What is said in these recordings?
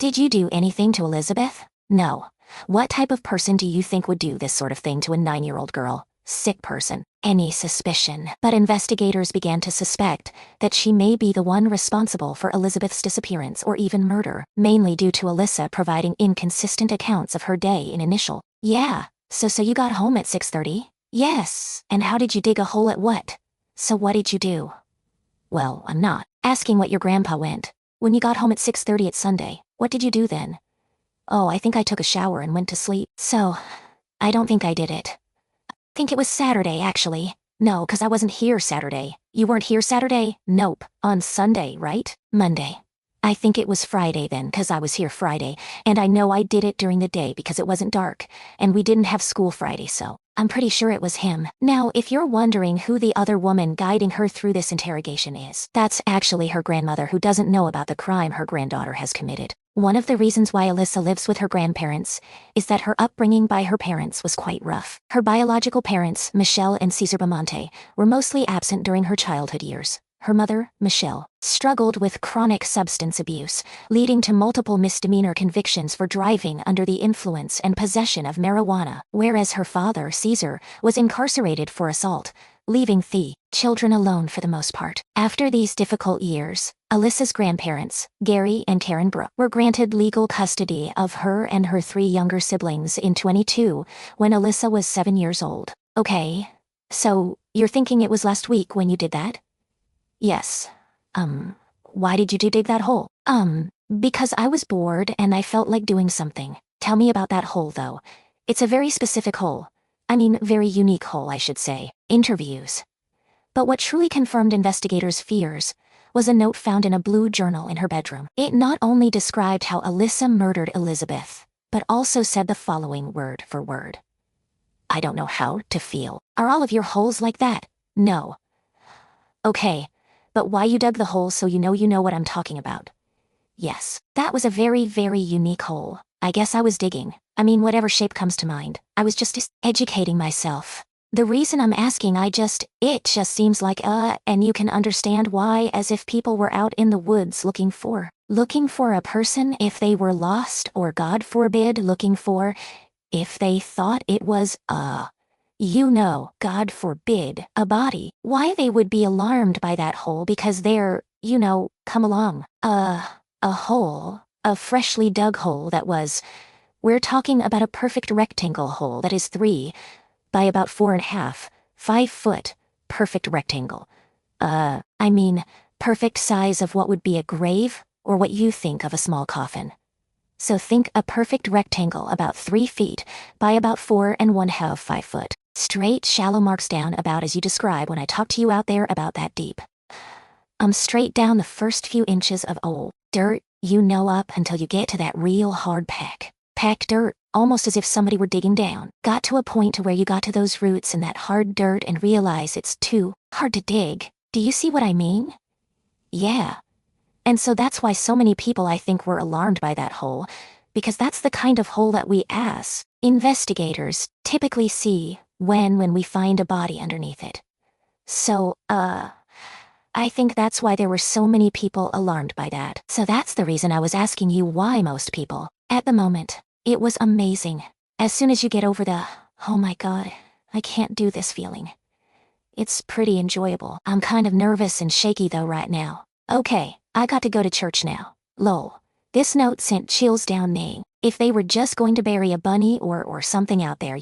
Did you do anything to Elizabeth? No. What type of person do you think would do this sort of thing to a 9-year-old girl? Sick person. Any suspicion. But investigators began to suspect that she may be the one responsible for Elizabeth's disappearance or even murder, mainly due to Alyssa providing inconsistent accounts of her day in initial. Yeah. So you got home at 6:30? Yes. And how did you dig a hole at what? So what did you do? Well, I'm not asking what your grandpa went. When you got home at 6:30 at Sunday, what did you do then? Oh, I think I took a shower and went to sleep. So, I don't think I did it. Think it was Saturday, actually. No, 'cause I wasn't here Saturday. You weren't here Saturday? Nope. On Sunday, right? Monday. I think it was Friday then, 'cause I was here Friday, and I know I did it during the day because it wasn't dark, and we didn't have school Friday, so I'm pretty sure it was him. Now, if you're wondering who the other woman guiding her through this interrogation is, that's actually her grandmother who doesn't know about the crime her granddaughter has committed. One of the reasons why Alyssa lives with her grandparents is that her upbringing by her parents was quite rough. Her biological parents, Michelle and Cesar Bamonte, were mostly absent during her childhood years. Her mother, Michelle, struggled with chronic substance abuse, leading to multiple misdemeanor convictions for driving under the influence and possession of marijuana, whereas her father, Cesar, was incarcerated for assault, leaving the children alone for the most part. After these difficult years, Alyssa's grandparents, Gary and Karen Brooke, were granted legal custody of her and her 3 younger siblings in 22, when Alyssa was 7 years old. Okay, so you're thinking it was last week when you did that? Yes. Why did you dig that hole? Because I was bored and I felt like doing something. Tell me about that hole, though. It's a very specific hole. I mean, very unique hole, I should say. Interviews. But what truly confirmed investigators' fears was a note found in a blue journal in her bedroom. It not only described how Alyssa murdered Elizabeth, but also said the following word for word. I don't know how to feel. Are all of your holes like that? No. Okay. But why you dug the hole so you know what I'm talking about. Yes, that was a very, very unique hole. I guess I was digging. I mean, whatever shape comes to mind. I was just educating myself. The reason I'm asking, it just seems like, and you can understand why, as if people were out in the woods looking for a person if they were lost, or God forbid, if they thought it was, God forbid, a body. Why they would be alarmed by that hole because they're, come along. A hole, a freshly dug hole that was, we're talking about a perfect rectangle hole that is 3 by about 4.5, 5 foot, perfect rectangle. Perfect size of what would be a grave or what you think of a small coffin. So think a perfect rectangle about 3 feet by about 4.5, 5 foot. Straight, shallow marks down about as you describe when I talk to you out there about that deep. Straight down the first few inches of dirt, up until you get to that real hard pack dirt, almost as if somebody were digging down. Got to a point to where you got to those roots in that hard dirt and realize it's too hard to dig. Do you see what I mean? Yeah. And so that's why so many people I think were alarmed by that hole, because that's the kind of hole that we as investigators typically see when we find a body underneath it. So, I think that's why there were so many people alarmed by that. So that's the reason I was asking you why most people. At the moment, it was amazing. As soon as you get over the, oh my God, I can't do this feeling. It's pretty enjoyable. I'm kind of nervous and shaky though right now. Okay, I got to go to church now. Lol. This note sent chills down me. If they were just going to bury a bunny or something out there,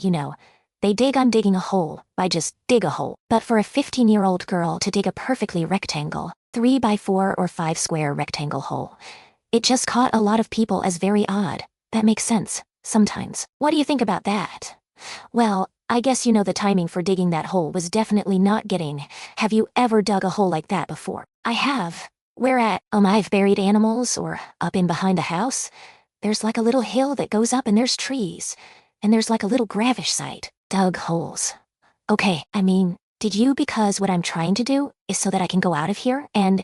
I'm digging a hole, by just dig a hole. But for a 15-year-old girl to dig a perfectly rectangle, 3 by 4 or 5 square rectangle hole, it just caught a lot of people as very odd. That makes sense, sometimes. What do you think about that? Well, I guess the timing for digging that hole was definitely not getting. Have you ever dug a hole like that before? I have. Where at? I've buried animals, or up in behind the house. There's like a little hill that goes up and there's trees. And there's like a little gravish site. Dug holes. Okay, did you? Because what I'm trying to do is so that I can go out of here and,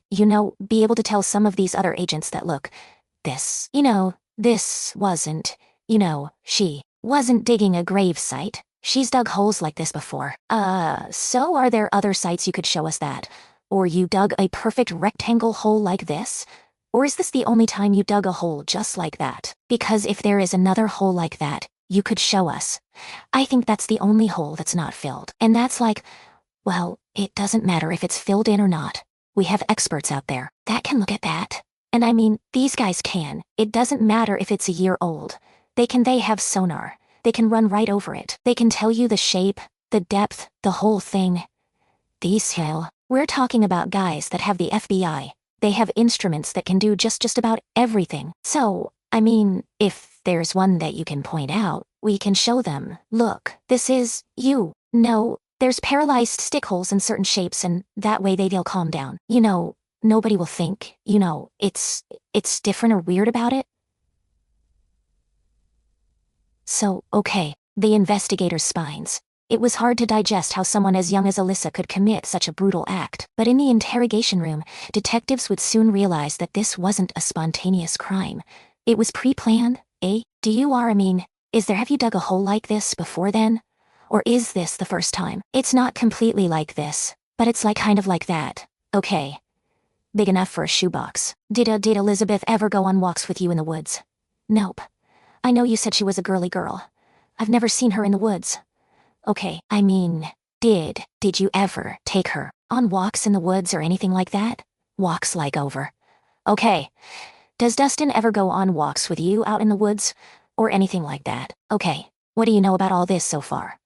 be able to tell some of these other agents that look, this wasn't, she wasn't digging a grave site. She's dug holes like this before. So are there other sites you could show us that? Or you dug a perfect rectangle hole like this? Or is this the only time you dug a hole just like that? Because if there is another hole like that, you could show us. I think that's the only hole that's not filled. And that's like, well, it doesn't matter if it's filled in or not. We have experts out there that can look at that. And I mean, these guys can. It doesn't matter if it's a year old. They have sonar. They can run right over it. They can tell you the shape, the depth, the whole thing. These hell. We're talking about guys that have the FBI. They have instruments that can do just about everything. So, I mean, if there's one that you can point out, we can show them. Look, this is you. No, there's paralyzed stick holes in certain shapes and that way they'll calm down. You know, nobody will think, it's different or weird about it. So, okay, the investigator's spines. It was hard to digest how someone as young as Alyssa could commit such a brutal act, but in the interrogation room, detectives would soon realize that this wasn't a spontaneous crime. It was pre-planned, eh? Have you dug a hole like this before then? Or is this the first time? It's not completely like this, but it's kind of like that. Okay. Big enough for a shoebox. Did Elizabeth ever go on walks with you in the woods? Nope. I know you said she was a girly girl. I've never seen her in the woods. Okay, did you ever take her on walks in the woods or anything like that? Walks over. Okay. Does Dustin ever go on walks with you out in the woods? Or anything like that? Okay. What do you know about all this so far?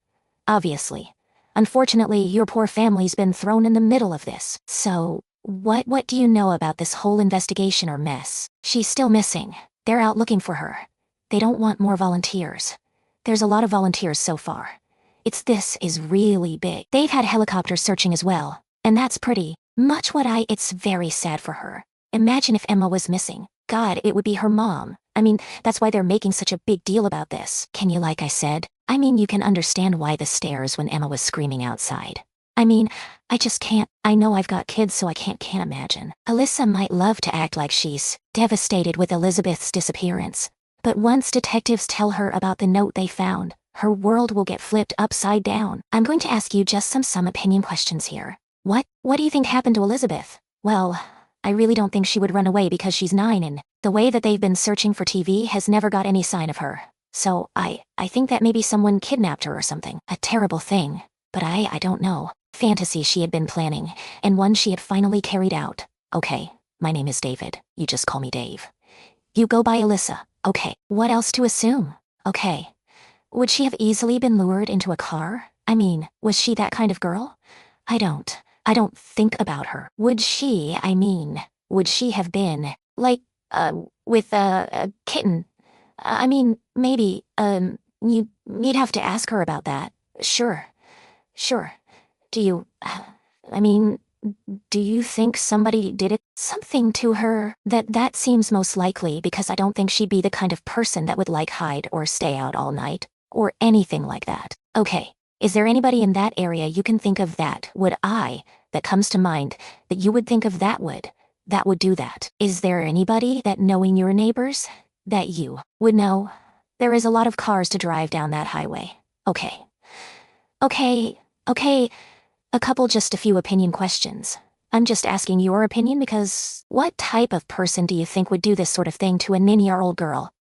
Obviously. Unfortunately, your poor family's been thrown in the middle of this. So, what do you know about this whole investigation or mess? She's still missing. They're out looking for her. They don't want more volunteers. There's a lot of volunteers so far. This is really big. They've had helicopters searching as well, and that's pretty much it's very sad for her. Imagine if Emma was missing. God, it would be her mom. That's why they're making such a big deal about this. Can you, like I said? You can understand why the stares when Emma was screaming outside. I just can't. I know I've got kids, so I can't imagine. Alyssa might love to act like she's devastated with Elizabeth's disappearance. But once detectives tell her about the note they found, her world will get flipped upside down. I'm going to ask you just some opinion questions here. What do you think happened to Elizabeth? Well, I really don't think she would run away because she's 9 and the way that they've been searching for TV has never got any sign of her. So I think that maybe someone kidnapped her or something. A terrible thing. But I don't know. Fantasy she had been planning, and one she had finally carried out. Okay, my name is David. You just call me Dave. You go by Alyssa. Okay, what else to assume? Okay. Would she have easily been lured into a car? Was she that kind of girl? I don't think about her. Would she have been, with a kitten? Maybe, you'd have to ask her about that. Sure. Do you think somebody did something to her? That seems most likely because I don't think she'd be the kind of person that would hide or stay out all night. Or anything like that. Okay, is there anybody in that area you can think of that comes to mind, that you would think of that would do that? Is there anybody that, knowing your neighbors, that you would know? There is a lot of cars to drive down that highway. Okay, just a few opinion questions. I'm just asking your opinion because what type of person do you think would do this sort of thing to a 9-year-old girl?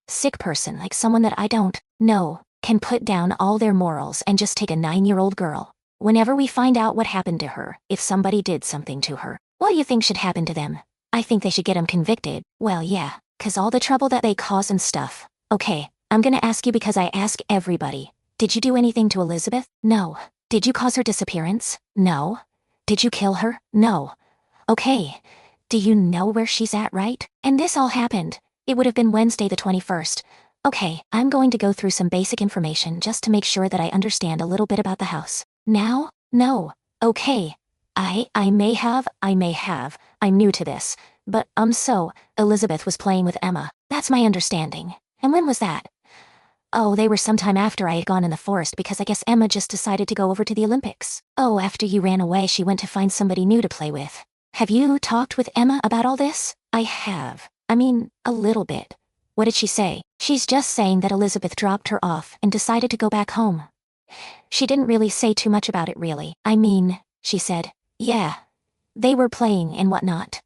Sick person, like someone that I don't know, can put down all their morals and just take a 9-year-old girl. Whenever we find out what happened to her, if somebody did something to her, what do you think should happen to them? I think they should get them convicted. Well, yeah, 'cause all the trouble that they cause and stuff. Okay, I'm gonna ask you because I ask everybody. Did you do anything to Elizabeth? No. Did you cause her disappearance? No. Did you kill her? No. Okay. Do you know where she's at, right? And this all happened. It would have been Wednesday the 21st. Okay, I'm going to go through some basic information just to make sure that I understand a little bit about the house. Now? No. Okay. I may have. I'm new to this. But, Elizabeth was playing with Emma. That's my understanding. And when was that? Oh, they were sometime after I had gone in the forest because I guess Emma just decided to go over to the Olympics. Oh, after you ran away, she went to find somebody new to play with. Have you talked with Emma about all this? I have. A little bit. What did she say? She's just saying that Elizabeth dropped her off and decided to go back home. She didn't really say too much about it, really. She said, yeah, they were playing and whatnot.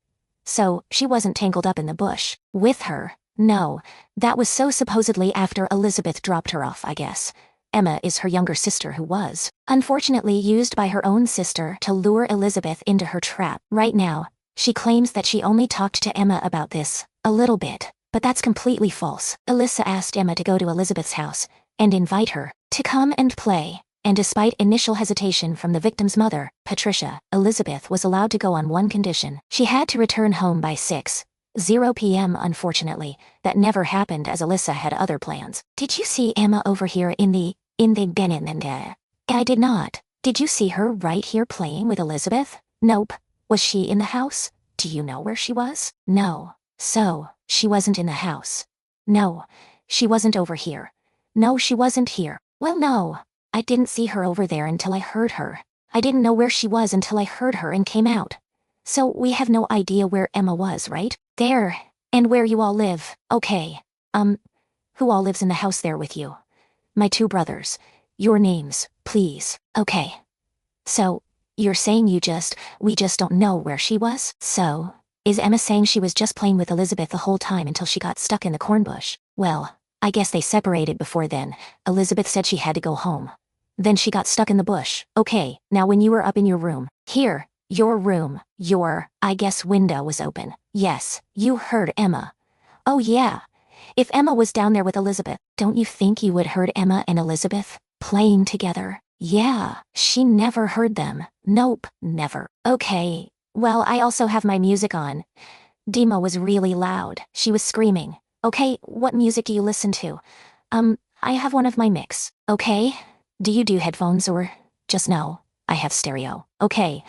So, she wasn't tangled up in the bush. With her. No. That was so supposedly after Elizabeth dropped her off, I guess. Emma is her younger sister who was, unfortunately, used by her own sister to lure Elizabeth into her trap. Right now, she claims that she only talked to Emma about this, a little bit, but that's completely false. Alyssa asked Emma to go to Elizabeth's house and invite her to come and play. And despite initial hesitation from the victim's mother, Patricia, Elizabeth was allowed to go on one condition. She had to return home by 6:00 p.m. Unfortunately, that never happened as Alyssa had other plans. Did you see Emma over here in the Benenende? I did not. Did you see her right here playing with Elizabeth? Nope. Was she in the house? Do you know where she was? No. So, she wasn't in the house. No. She wasn't over here. No, she wasn't here. Well, no. I didn't see her over there until I heard her. I didn't know where she was until I heard her and came out. So we have no idea where Emma was, right? There. And where you all live. Okay. Who all lives in the house there with you? My 2 brothers. Your names, please. Okay. So, you're saying we just don't know where she was? So, is Emma saying she was just playing with Elizabeth the whole time until she got stuck in the corn bush? Well, I guess they separated before then. Elizabeth said she had to go home. Then she got stuck in the bush. Okay, now when you were up in your room, here, your room, I guess window was open. Yes, you heard Emma. Oh yeah. If Emma was down there with Elizabeth, don't you think you would heard Emma and Elizabeth playing together? Yeah, she never heard them. Nope, never. Okay, well, I also have my music on. Dima was really loud. She was screaming. Okay, what music do you listen to? I have one of my mix. Okay? Do you do headphones or just no? I have stereo. Okay,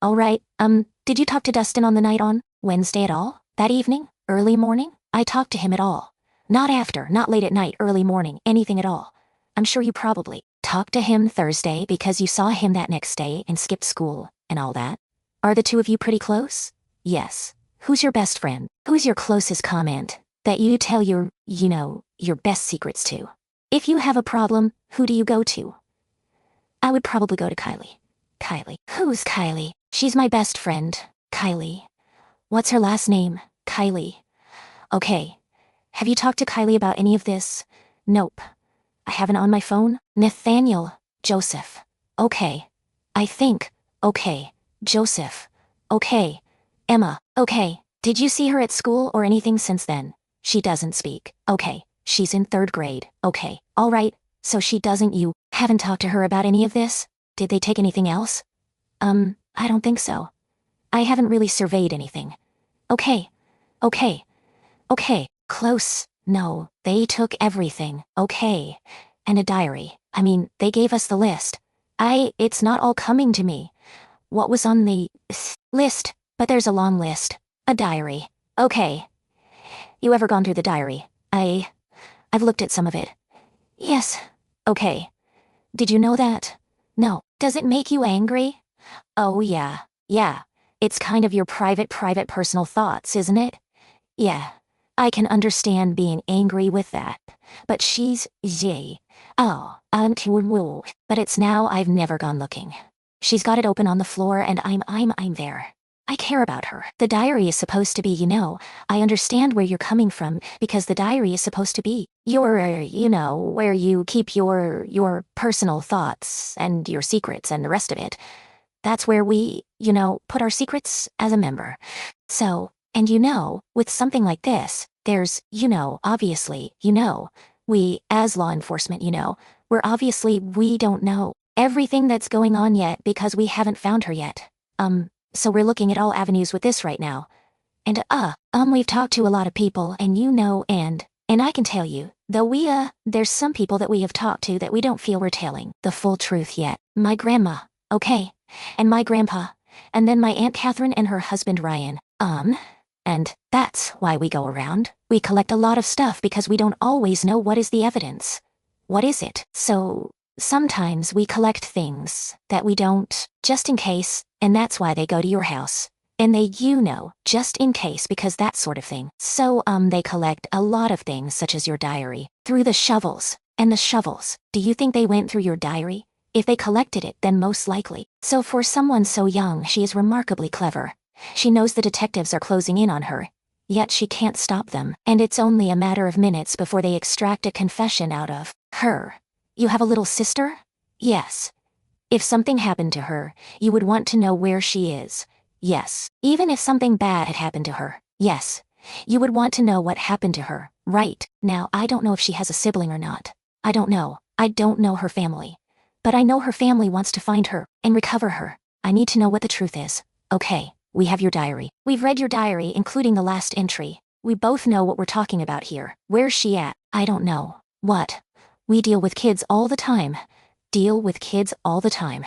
alright. Did you talk to Dustin on the night on Wednesday at all? That evening? Early morning? I talked to him at all. Not after, not late at night, early morning, anything at all. I'm sure you probably talked to him Thursday because you saw him that next day and skipped school and all that. Are the 2 of you pretty close? Yes. Who's your best friend? Who's your closest comment that you tell your best secrets to? If you have a problem, who do you go to? I would probably go to Kylie. Kylie. Who's Kylie? She's my best friend. Kylie. What's her last name? Kylie. Okay. Have you talked to Kylie about any of this? Nope. I haven't on my phone. Nathaniel. Joseph. Okay. I think. Okay. Joseph. Okay. Emma. Okay. Did you see her at school or anything since then? She doesn't speak. Okay. She's in 3rd grade. Okay. All right. So she doesn't. You haven't talked to her about any of this? Did they take anything else? I don't think so. I haven't really surveyed anything. Okay. Close. No, they took everything. Okay. And a diary. I mean, they gave us the list. It's not all coming to me. What was on the list? But there's a long list. A diary. Okay. You ever gone through the diary? I've looked at some of it. Yes. Okay. Did you know that? No. Does it make you angry? Oh yeah. Yeah. It's kind of your private personal thoughts, isn't it? Yeah. I can understand being angry with that. But she's but it's now I've never gone looking. She's got it open on the floor and I'm there. I care about her. The diary is supposed to be, I understand where you're coming from because the diary is supposed to be your, where you keep your personal thoughts and your secrets and the rest of it. That's where we, put our secrets as a member. So, and with something like this, there's, obviously, we, as law enforcement, we don't know everything that's going on yet because we haven't found her yet. So we're looking at all avenues with this right now. And, we've talked to a lot of people and and I can tell you, though there's some people that we have talked to that we don't feel we're telling the full truth yet. My grandma, okay, and my grandpa, and then my Aunt Catherine and her husband Ryan, and that's why we go around. We collect a lot of stuff because we don't always know what is the evidence. What is it? So, sometimes we collect things that we don't, just in case, and that's why they go to your house. And they, just in case because that sort of thing. So, they collect a lot of things such as your diary, through the shovels. And the shovels, do you think they went through your diary? If they collected it, then most likely. So for someone so young, she is remarkably clever. She knows the detectives are closing in on her, yet she can't stop them, and it's only a matter of minutes before they extract a confession out of her. You have a little sister? Yes. If something happened to her, you would want to know where she is. Yes. Even if something bad had happened to her, yes. You would want to know what happened to her, right? Now, I don't know if she has a sibling or not. I don't know. I don't know her family. But I know her family wants to find her and recover her. I need to know what the truth is. Okay, we have your diary. We've read your diary, including the last entry. We both know what we're talking about here. Where's she at? I don't know. What? We deal with kids all the time. Deal with kids all the time.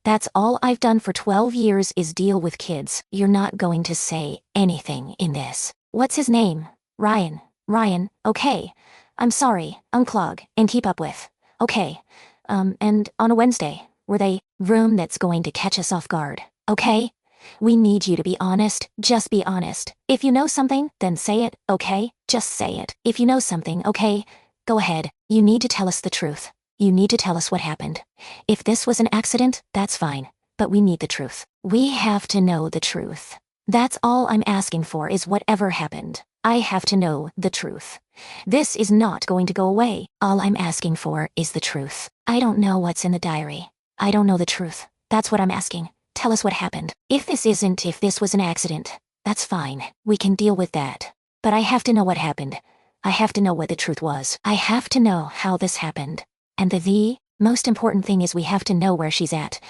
That's all I've done for 12 years is deal with kids. You're not going to say anything in this. What's his name? Ryan. Ryan, okay. I'm sorry, unclog, and keep up with. Okay. And on a Wednesday, were they room that's going to catch us off guard, okay? We need you to be honest, just be honest. If you know something, then say it, okay? Just say it. If you know something, okay? Go ahead. You need to tell us the truth. You need to tell us what happened. If this was an accident, that's fine. But we need the truth. We have to know the truth. That's all I'm asking for is whatever happened. I have to know the truth. This is not going to go away. All I'm asking for is the truth. I don't know what's in the diary. I don't know the truth. That's what I'm asking. Tell us what happened. If this was an accident, that's fine. We can deal with that. But I have to know what happened. I have to know what the truth was. I have to know how this happened. And the most important thing is we have to know where she's at.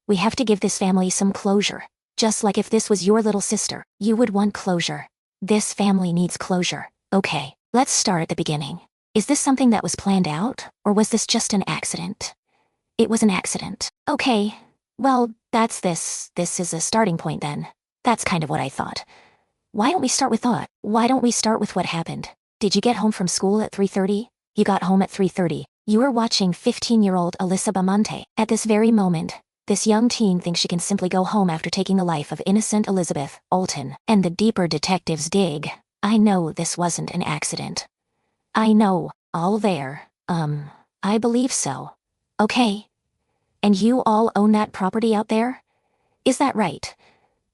We have to give this family some closure. Just like if this was your little sister, you would want closure. This family needs closure. Okay, let's start at the beginning. Is this something that was planned out, or was this just an accident? It was an accident. Okay, well, this is a starting point then. That's kind of what I thought. Why don't we start with thought? Why don't we start with what happened? Did you get home from school at 3:30? You got home at 3:30. You were watching 15-year-old Alyssa Bamonte. At this very moment, this young teen thinks she can simply go home after taking the life of innocent Elizabeth Olton. And the deeper detectives dig, I know this wasn't an accident. I know, all there, I believe so. Okay. And you all own that property out there? Is that right?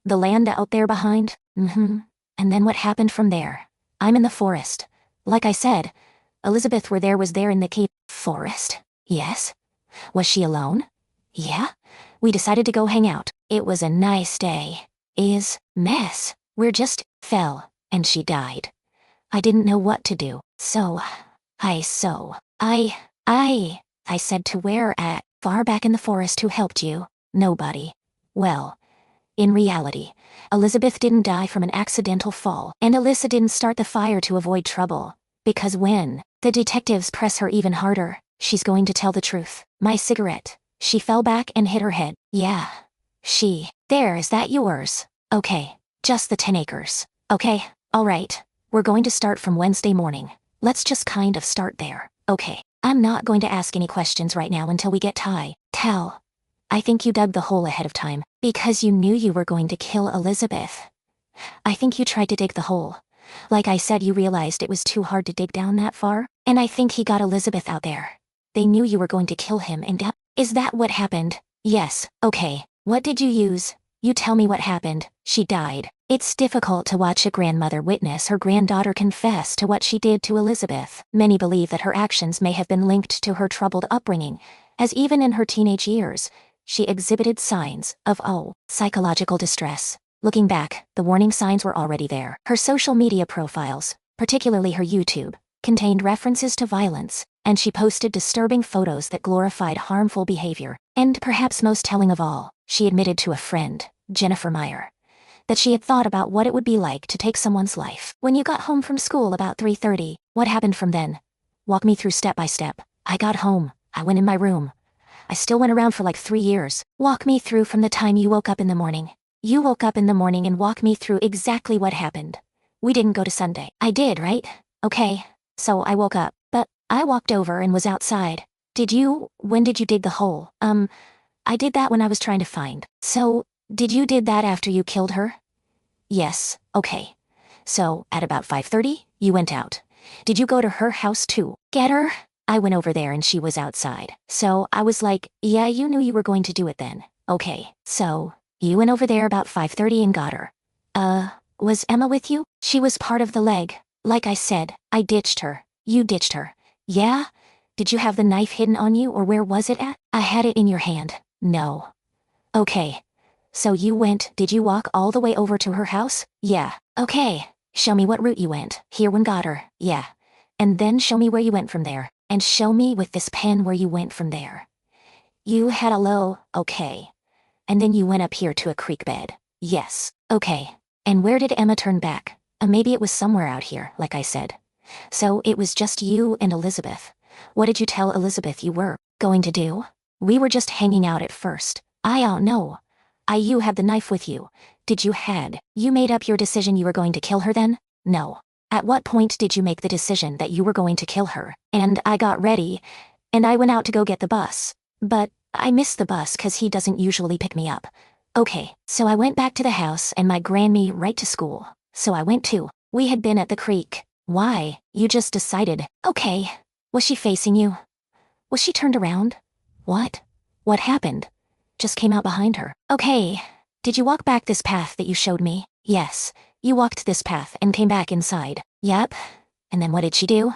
The land out there behind? Mm-hmm. And then what happened from there? I'm in the forest. Like I said, Elizabeth was there in the cave. Forest? Yes. Was she alone? Yeah. We decided to go hang out. It was a nice day. Mess. We're just fell, and she died. I didn't know what to do. I said to where at? Far back in the forest. Who helped you? Nobody. Well, in reality, Elizabeth didn't die from an accidental fall, and Alyssa didn't start the fire to avoid trouble. Because when the detectives press her even harder, she's going to tell the truth. My cigarette. She fell back and hit her head. Yeah. Is that yours? Okay. Just the 10 acres. Okay, alright. We're going to start from Wednesday morning. Let's just kind of start there. Okay. I'm not going to ask any questions right now until we get Tell. I think you dug the hole ahead of time, because you knew you were going to kill Elizabeth. I think you tried to dig the hole. Like I said, you realized it was too hard to dig down that far, and I think he got Elizabeth out there. They knew you were going to kill him and is that what happened? Yes, okay. What did you use? You tell me what happened. She died. It's difficult to watch a grandmother witness her granddaughter confess to what she did to Elizabeth. Many believe that her actions may have been linked to her troubled upbringing, as even in her teenage years, she exhibited signs of, psychological distress. Looking back, the warning signs were already there. Her social media profiles, particularly her YouTube, contained references to violence, and she posted disturbing photos that glorified harmful behavior. And perhaps most telling of all, she admitted to a friend, Jennifer Meyer, that she had thought about what it would be like to take someone's life. When you got home from school about 3:30, what happened from then? Walk me through step by step. I got home. I went in my room. I still went around for like 3 years. Walk me through from the time you woke up in the morning. You woke up in the morning and walk me through exactly what happened. We didn't go to Sunday. I did, right? Okay. So I woke up, but I walked over and was outside. When did you dig the hole? I did that when I was trying to find. So, did you did that after you killed her? Yes, okay. So, at about 5:30, you went out. Did you go to her house too? Get her? I went over there and she was outside. So, I was like, yeah, you knew you were going to do it then. Okay, so, you went over there about 5:30 and got her. Was Emma with you? She was part of the leg. Like I said, I ditched her. You ditched her. Yeah? Did you have the knife hidden on you or where was it at? I had it in your hand. No. Okay. So you went, did you walk all the way over to her house? Yeah. Okay. Show me what route you went. Here when got her. Yeah. And then show me where you went from there. And show me with this pen where you went from there. You had a low, okay. And then you went up here to a creek bed. Yes. Okay. And where did Emma turn back? Maybe it was somewhere out here, like I said. So it was just you and Elizabeth. What did you tell Elizabeth you were going to do? We were just hanging out at first. I don't know. You had the knife with you. Did you you made up your decision you were going to kill her then? No. At what point did you make the decision that you were going to kill her? And I got ready, and I went out to go get the bus. But I missed the bus 'cause he doesn't usually pick me up. Okay, so I went back to the house and my gran me right to school. So I went too. We had been at the creek. Why? You just decided. Okay. Was she facing you? Was she turned around? What? What happened? Just came out behind her. Okay. Did you walk back this path that you showed me? Yes. You walked this path and came back inside. Yep. And then what did she do?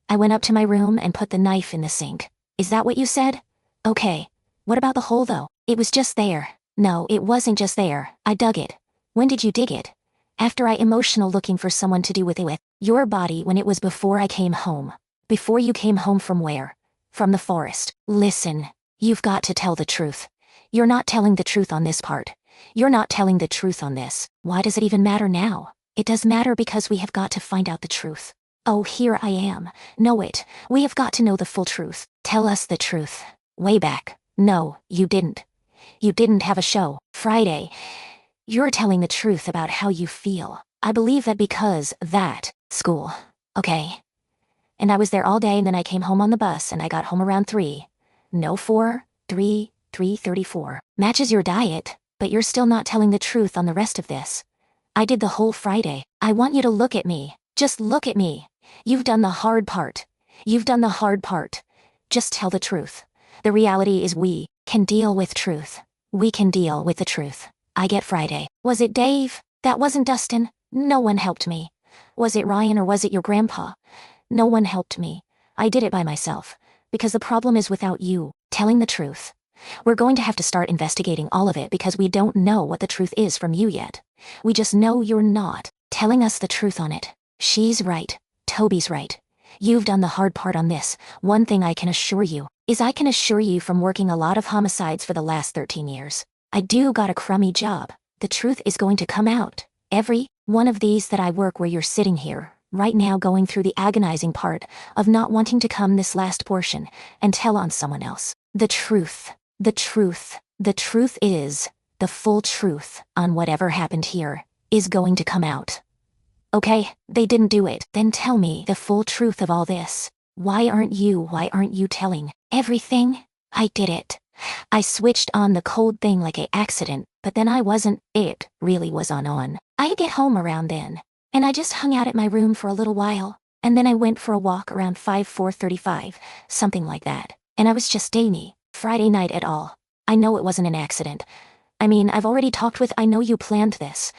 I went up to my room and put the knife in the sink. Is that what you said? Okay. What about the hole though? It was just there. No, it wasn't just there. I dug it. When did you dig it? After I emotional looking for someone to do with it with. Your body when it was before I came home. Before you came home from where? From the forest. Listen. You've got to tell the truth. You're not telling the truth on this part. You're not telling the truth on this. Why does it even matter now? It does matter because we have got to find out the truth. Oh, here I am. Know it. We have got to know the full truth. Tell us the truth. Way back. No, you didn't. You didn't have a show. Friday. You're telling the truth about how you feel. I believe that because that school. Okay. And I was there all day and then I came home on the bus and I got home around 3. No 4, 3, 3:34. Matches your diet, but you're still not telling the truth on the rest of this. I did the whole Friday. I want you to look at me. Just look at me. You've done the hard part. You've done the hard part. Just tell the truth. The reality is we can deal with truth. We can deal with the truth. I get Friday. Was it Dave? That wasn't Dustin. No one helped me. Was it Ryan or was it your grandpa? No one helped me. I did it by myself. Because the problem is without you telling the truth. We're going to have to start investigating all of it because we don't know what the truth is from you yet. We just know you're not telling us the truth on it. She's right. Toby's right. You've done the hard part on this. One thing I can assure you is I can assure you from working a lot of homicides for the last 13 years. I do got a crummy job. The truth is going to come out. Every one of these that I work where you're sitting here, right now going through the agonizing part of not wanting to come this last portion and tell on someone else. The truth. The truth. The truth is, the full truth on whatever happened here is going to come out. Okay, they didn't do it. Then tell me the full truth of all this. Why aren't you telling everything? I did it. I switched on the cold thing like an accident, but then I wasn't. It really was on. I'd get home around then, and I just hung out at my room for a little while, and then I went for a walk around 4:35, something like that, and I was just Amy. Friday night at all. I know it wasn't an accident. I mean, I've already talked with. I know you planned this.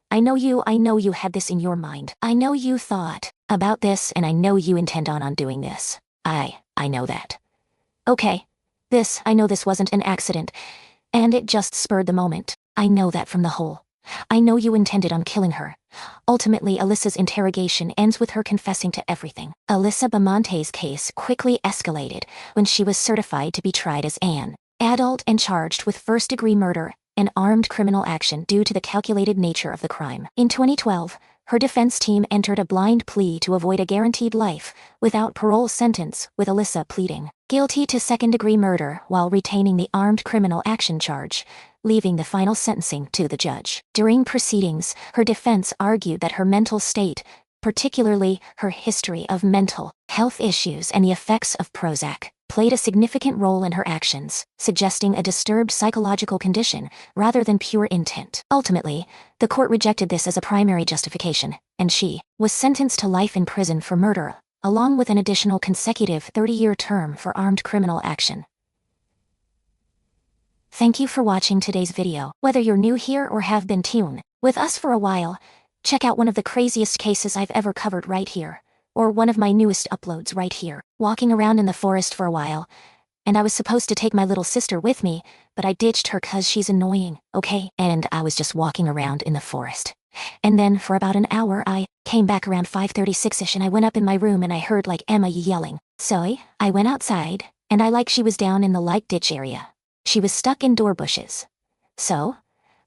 I know you had this in your mind. I know you thought about this and I know you intend on doing this. I know that. Okay. I know this wasn't an accident. And it just spurred the moment. I know that from the whole. I know you intended on killing her. Ultimately, Alyssa's interrogation ends with her confessing to everything. Alyssa Bamonte's case quickly escalated when she was certified to be tried as an adult and charged with first-degree murder and armed criminal action due to the calculated nature of the crime. In 2012, her defense team entered a blind plea to avoid a guaranteed life without parole sentence, with Alyssa pleading guilty to second-degree murder while retaining the armed criminal action charge, leaving the final sentencing to the judge. During proceedings, her defense argued that her mental state, particularly her history of mental health issues and the effects of Prozac, played a significant role in her actions, suggesting a disturbed psychological condition rather than pure intent. Ultimately, the court rejected this as a primary justification, and she was sentenced to life in prison for murder, along with an additional consecutive 30-year term for armed criminal action. Thank you for watching today's video. Whether you're new here or have been tuned with us for a while. Check out one of the craziest cases I've ever covered right here. Or one of my newest uploads right here. Walking around in the forest for a while. And I was supposed to take my little sister with me, but I ditched her 'cause she's annoying, okay? And I was just walking around in the forest. And then for about an hour I came back around 5:36ish and I went up in my room and I heard like Emma yelling. So I went outside, and she was down in the light ditch area. She was stuck in door bushes. So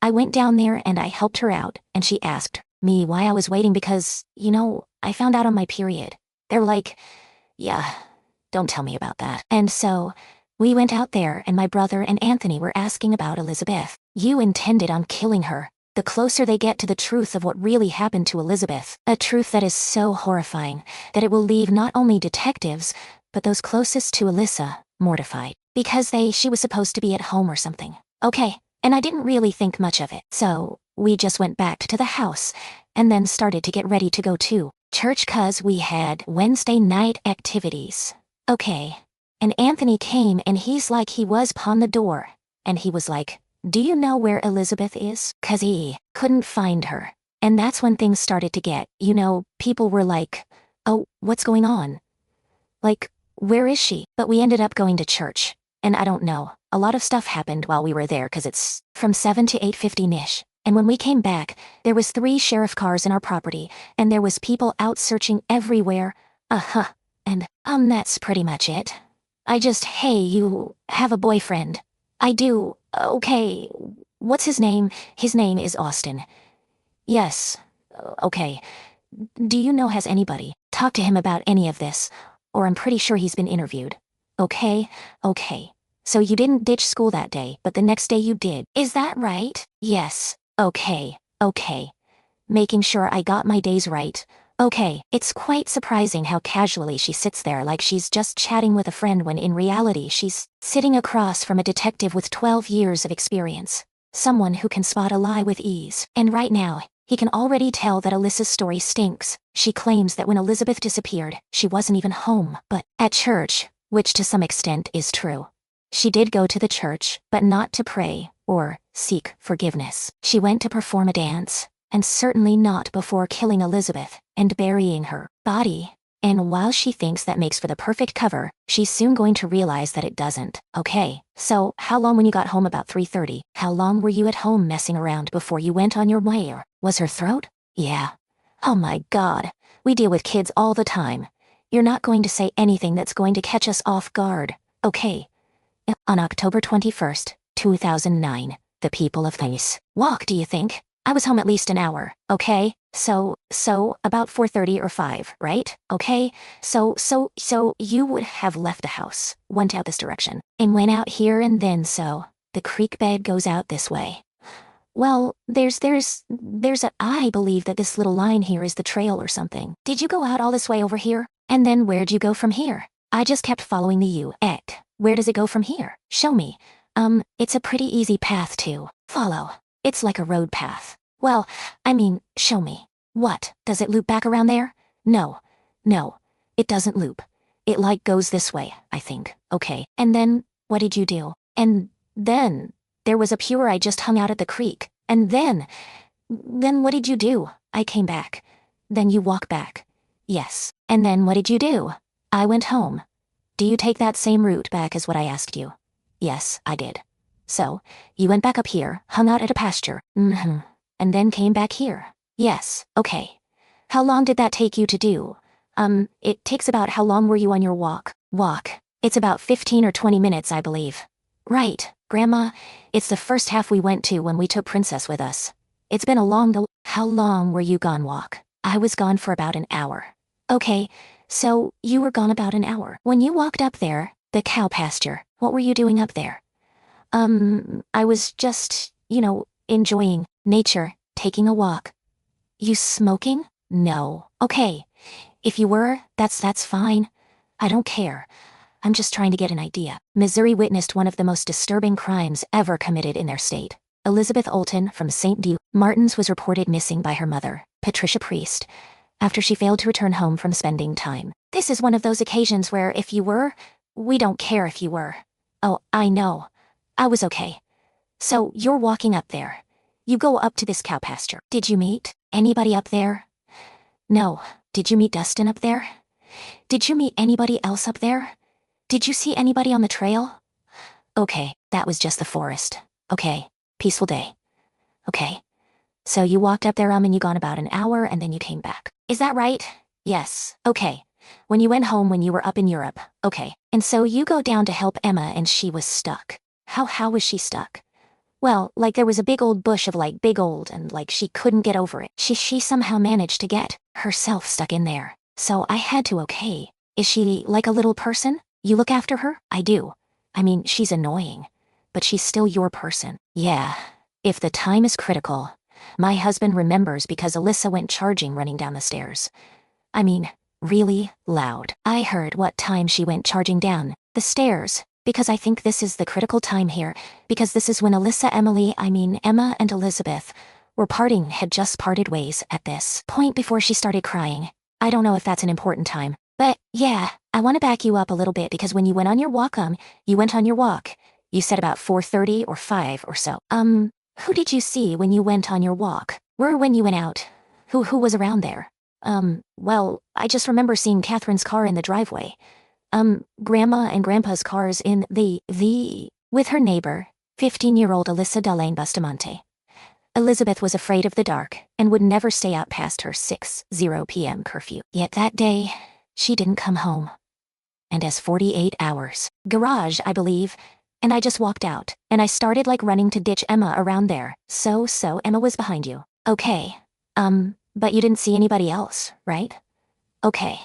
I went down there and I helped her out, and she asked me why I was waiting because, I found out on my period. They're like, yeah, don't tell me about that. And so we went out there and my brother and Anthony were asking about Elizabeth. You intended on killing her. The closer they get to the truth of what really happened to Elizabeth, a truth that is so horrifying that it will leave not only detectives, but those closest to Alyssa, mortified. Because she was supposed to be at home or something. Okay, and I didn't really think much of it. So we just went back to the house and then started to get ready to go to church 'cause we had Wednesday night activities. Okay. And Anthony came and he was upon the door. And he was like, do you know where Elizabeth is? 'Cause he couldn't find her. And that's when things started to get, people were like, oh, what's going on? Like, where is she? But we ended up going to church. And I don't know, a lot of stuff happened while we were there 'cause it's from 7 to 8:15ish. And when we came back, there was 3 sheriff cars in our property, and there was people out searching everywhere. And, that's pretty much it. Hey, you have a boyfriend. I do, okay. What's his name? His name is Austin. Yes, okay. Do you know has anybody talked to him about any of this? Or I'm pretty sure he's been interviewed. Okay. So you didn't ditch school that day, but the next day you did. Is that right? Yes. Okay. Making sure I got my days right. Okay, it's quite surprising how casually she sits there like she's just chatting with a friend when in reality she's sitting across from a detective with 12 years of experience. Someone who can spot a lie with ease. And right now, he can already tell that Alyssa's story stinks. She claims that when Elizabeth disappeared, she wasn't even home, but at church, which to some extent is true. She did go to the church, but not to pray or seek forgiveness. She went to perform a dance, and certainly not before killing Elizabeth and burying her body. And while she thinks that makes for the perfect cover, she's soon going to realize that it doesn't. Okay, so how long when you got home about 3:30? How long were you at home messing around before you went on your way? Or was her throat? Yeah. Oh my God, we deal with kids all the time. You're not going to say anything that's going to catch us off guard, okay? On October 21st, 2009, the people of Nice walk, do you think? I was home at least an hour, okay? So, about 4:30 or 5, right? Okay? So you would have left the house, went out this direction, and went out here and then the creek bed goes out this way. Well, I believe that this little line here is the trail or something. Did you go out all this way over here? And then where'd you go from here? I just kept following the U-Ect. Where does it go from here? Show me. It's a pretty easy path to follow. It's like a road path. Well, show me. What, does it loop back around there? No, it doesn't loop. It goes this way, I think. Okay, and then, what did you do? And then, there was a pure I just hung out at the creek. And then what did you do? I came back. Then you walk back. Yes. And then what did you do? I went home. Do you take that same route back as what I asked you? Yes, I did. So, you went back up here, hung out at a pasture. And then came back here. Yes, okay. How long did that take you to do? It takes about how long were you on your walk? It's about 15 or 20 minutes, I believe. Right, Grandma. It's the first half we went to when we took Princess with us. It's been how long were you gone walk? I was gone for about an hour. Okay, so you were gone about an hour. When you walked up there, the cow pasture, what were you doing up there? I was just, enjoying nature, taking a walk. You smoking? No. Okay. If you were, that's fine. I don't care. I'm just trying to get an idea. Missouri witnessed one of the most disturbing crimes ever committed in their state. Elizabeth Olton from St. D. Martin's was reported missing by her mother, Patricia Priest, after she failed to return home from spending time. This is one of those occasions where if you were, we don't care if you were. Oh, I know. I was okay. So you're walking up there. You go up to this cow pasture. Did you meet anybody up there? No. Did you meet Dustin up there? Did you meet anybody else up there? Did you see anybody on the trail? Okay, that was just the forest. Okay, peaceful day. Okay. So you walked up there and you gone about an hour and then you came back. Is that right? Yes. Okay. When you went home when you were up in Europe. Okay. And so you go down to help Emma and she was stuck. How was she stuck? Well, like there was a big old bush of like big old and like she couldn't get over it. She somehow managed to get herself stuck in there. So I had to okay. Is she like a little person? You look after her? I do. I mean, she's annoying. But she's still your person. Yeah. If the time is critical. My husband remembers because Alyssa went charging running down the stairs. I mean, really loud. I heard what time she went charging down the stairs, because I think this is the critical time here, because this is when Emma and Elizabeth were had just parted ways at this point before she started crying. I don't know if that's an important time, but yeah, I want to back you up a little bit because when you went on your walk, you said about 4:30 or 5 or so. Who did you see when you went on your walk? Or when you went out? Who was around there? Well, I just remember seeing Catherine's car in the driveway. Grandma and Grandpa's cars in with her neighbor, 15-year-old Alyssa Delaine Bustamante. Elizabeth was afraid of the dark and would never stay out past her 6:00 p.m. curfew. Yet that day, she didn't come home. And as 48 hours, garage, I believe, and I just walked out, and I started like running to ditch Emma around there. So Emma was behind you. Okay. But you didn't see anybody else, right? Okay.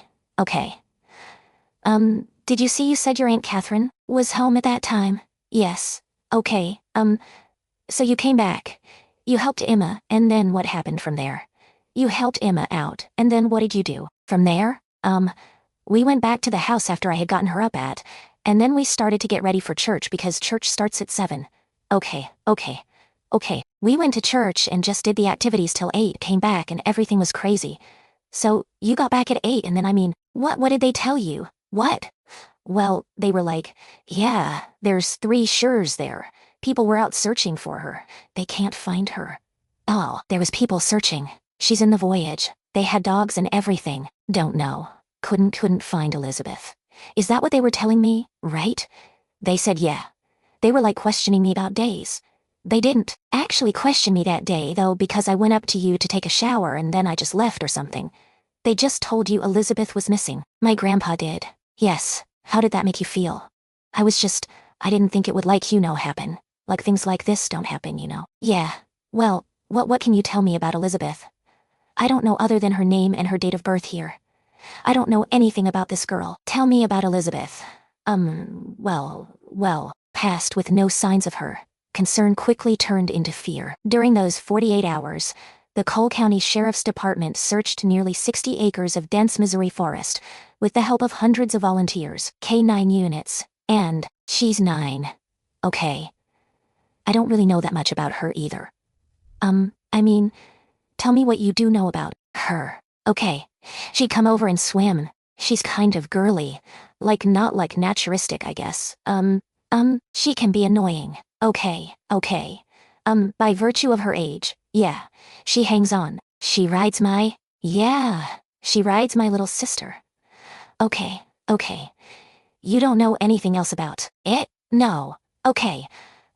Did you said your Aunt Catherine was home at that time? Yes. Okay. So you came back. You helped Emma, and then what happened from there? You helped Emma out, and then what did you do? From there? We went back to the house after I had gotten her up and then we started to get ready for church because church starts at 7. Okay. We went to church and just did the activities till 8, came back and everything was crazy. So, you got back at 8 and then what did they tell you? What? Well, they were like, yeah, there's 3 Schurs there. People were out searching for her. They can't find her. Oh, there was people searching. She's in the voyage. They had dogs and everything. Don't know. Couldn't find Elizabeth. Is that what they were telling me, right? They said yeah. They were like questioning me about days. They didn't actually question me that day, though, because I went up to you to take a shower and then I just left or something. They just told you Elizabeth was missing. My grandpa did. Yes. How did that make you feel? I didn't think it would happen. Like things like this don't happen, Yeah. Well, what can you tell me about Elizabeth? I don't know other than her name and her date of birth here. I don't know anything about this girl. Tell me about Elizabeth. Well, passed with no signs of her. Concern quickly turned into fear. During those 48 hours, the Cole County Sheriff's Department searched nearly 60 acres of dense Missouri forest with the help of hundreds of volunteers, K-9 units, and she's 9. Okay. I don't really know that much about her either. Tell me what you do know about her. Okay. She'd come over and swim. She's kind of girly. Not like naturistic, I guess. She can be annoying. Okay. By virtue of her age, yeah. She hangs on. She rides my little sister. Okay. You don't know anything else about it? No. Okay.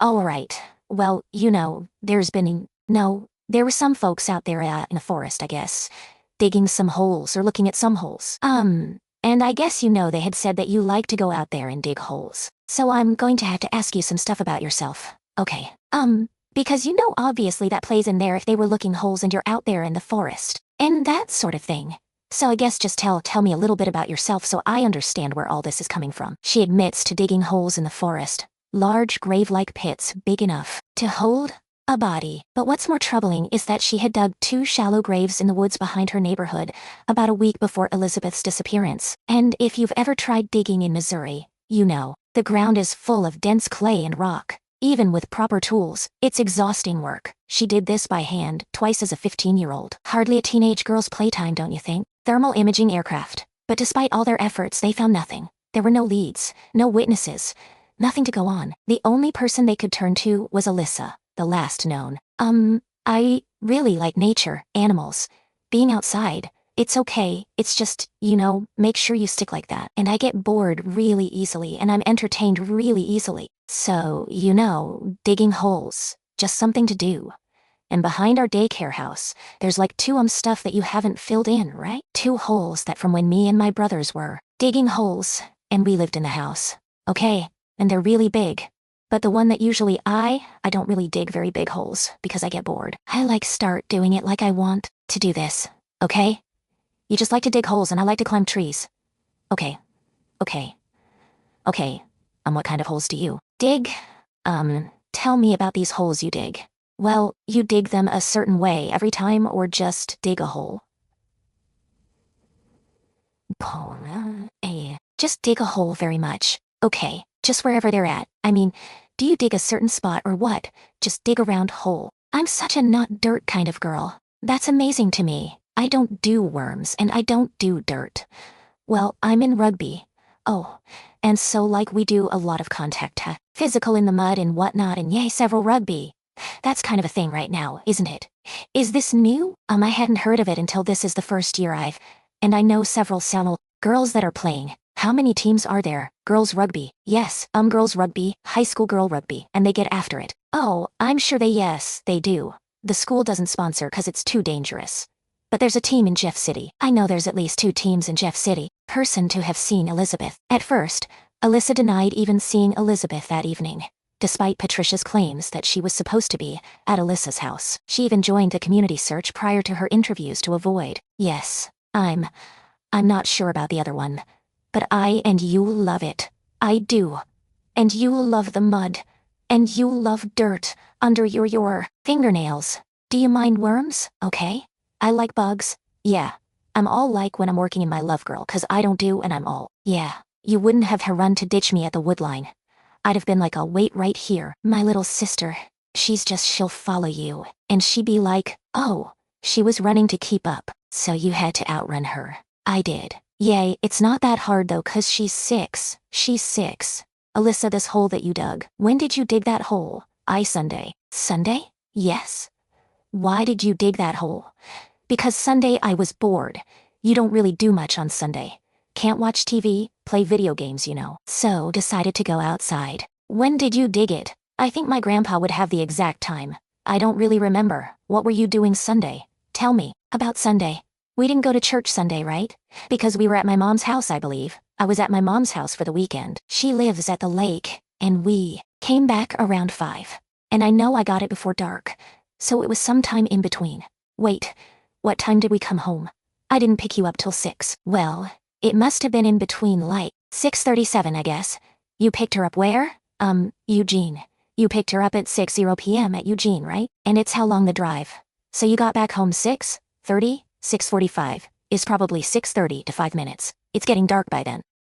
All right. Well, there were some folks out there in the forest, I guess, digging some holes or looking at some holes. And I guess they had said that you like to go out there and dig holes. So I'm going to have to ask you some stuff about yourself. Okay. Because obviously that plays in there if they were looking holes and you're out there in the forest. And that sort of thing. So I guess just tell me a little bit about yourself so I understand where all this is coming from. She admits to digging holes in the forest. Large grave-like pits big enough to hold a body. But what's more troubling is that she had dug 2 shallow graves in the woods behind her neighborhood about a week before Elizabeth's disappearance. And if you've ever tried digging in Missouri, the ground is full of dense clay and rock. Even with proper tools, it's exhausting work. She did this by hand, twice as a 15-year-old. Hardly a teenage girl's playtime, don't you think? Thermal imaging aircraft. But despite all their efforts, they found nothing. There were no leads, no witnesses, nothing to go on. The only person they could turn to was Alyssa, the last known. I really like nature, animals, being outside. It's okay. It's just, make sure you stick like that. And I get bored really easily and I'm entertained really easily. So, digging holes. Just something to do. And behind our daycare house, there's like two stuff that you haven't filled in, right? Two holes that from when me and my brothers were digging holes, and we lived in the house. Okay, and they're really big. But the one that usually I don't really dig very big holes because I get bored. I like start doing it like I want to do this, okay? You just like to dig holes and I like to climb trees. Okay, okay, okay. What kind of holes do you dig? Tell me about these holes you dig. Well, you dig them a certain way every time or just dig a hole? Just dig a hole very much. Okay, just wherever they're at. I mean, do you dig a certain spot or what? Just dig around hole. I'm such a not dirt kind of girl. That's amazing to me. I don't do worms and I don't do dirt. Well, I'm in rugby. Oh, and so like we do a lot of contact, physical in the mud and whatnot and yay, several rugby. That's kind of a thing right now, isn't it? Is this new? I hadn't heard of it until this is the first year and I know several girls that are playing. How many teams are there? Girls rugby. Yes, girls rugby, high school girl rugby, and they get after it. Oh, I'm sure yes, they do. The school doesn't sponsor 'cause it's too dangerous. But there's a team in Jeff City. I know there's at least 2 teams in Jeff City. Person to have seen Elizabeth. At first, Alyssa denied even seeing Elizabeth that evening, despite Patricia's claims that she was supposed to be at Alyssa's house. She even joined the community search prior to her interviews to avoid. Yes, I'm not sure about the other one. But I and you love it. I do. And you love the mud. And you love dirt under your fingernails. Do you mind worms? Okay. I like bugs. Yeah. I'm all like when I'm working in my love girl 'cause I don't do and I'm all. Yeah. You wouldn't have her run to ditch me at the wood line. I'd have been like, I'll wait right here. My little sister. She'll follow you. And she'd be like, oh. She was running to keep up. So you had to outrun her. I did. Yay, it's not that hard though 'cause she's 6. She's 6. Alyssa, this hole that you dug. When did you dig that hole? Sunday. Sunday? Yes. Why did you dig that hole? Because Sunday I was bored. You don't really do much on Sunday. Can't watch TV, play video games, So decided to go outside. When did you dig it? I think my grandpa would have the exact time. I don't really remember. What were you doing Sunday? Tell me. About Sunday. We didn't go to church Sunday, right? Because we were at my mom's house, I believe. I was at my mom's house for the weekend. She lives at the lake, and we came back around 5. And I know I got it before dark, so it was sometime in between. Wait, what time did we come home? I didn't pick you up till 6. Well, it must have been in between 6:37, I guess. You picked her up where? Eugene. You picked her up at 6:00 p.m. at Eugene, right? And it's how long the drive? So you got back home 6:30? 6:45 is probably 6:30 to 5 minutes. It's getting dark by then.